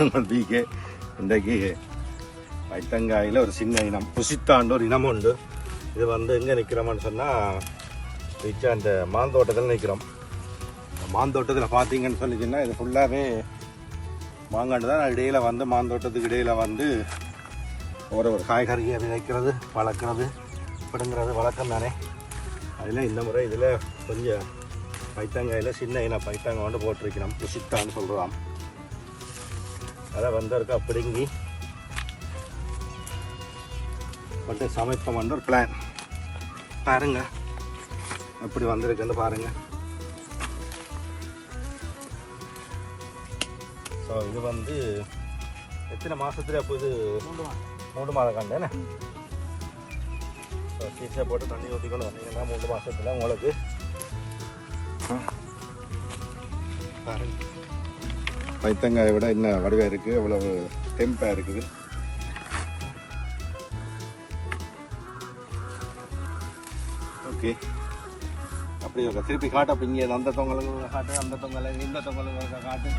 நாங்கள் பிகே இன்றைக்கு பைத்தங்காயில் ஒரு சின்ன இனம் புசித்தாண்டு ஒரு இனம் உண்டு. இது வந்து எங்கே நிற்கிறோம்னு சொன்னால் வச்சு அந்த மாந்தோட்டத்தில் நிற்கிறோம். மாந்தோட்டத்தில் பார்த்தீங்கன்னு சொல்லிச்சுன்னா இது ஃபுல்லாகவே மாங்காண்டு தான். இடையில் வந்து மாந்தோட்டத்துக்கு இடையில் வந்து ஒரு காய்கறியை விதைக்கிறது வளர்க்குறது பிடுங்கிறது வழக்கம் தானே. அதில் இந்த முறை இதில் கொஞ்சம் பைத்தங்காயில் சின்ன இன பைத்தங்காய் வந்து போட்டிருக்கிறோம். புசித்தான்னு சொல்கிறோம். அதை வந்திருக்கா பிடுங்கி பட்டு சமைப்போம் வந்து ஒரு பிளான். பாருங்க எப்படி வந்திருக்குன்னு பாருங்கள். ஸோ இது வந்து எத்தனை மாதத்துல அப்போ இது 3 மாதம் கண்டேண்ணே. ஸோ சீசை போட்டு தண்ணி ஊற்றிக்கொண்டு வந்தீங்கன்னா 3 மாதத்துல உங்களுக்கு பாருங்க பைத்தங்காயை விட இன்னும் வடிவாக இருக்குது. அவ்வளவு டெம்பாக இருக்குது. ஓகே அப்படி திருப்பி காட்டு. அப்போ இங்கே அந்த தொங்கலுங்க காட்டு, அந்த தொங்கலை இந்த தொங்கலுங்க காட்டு.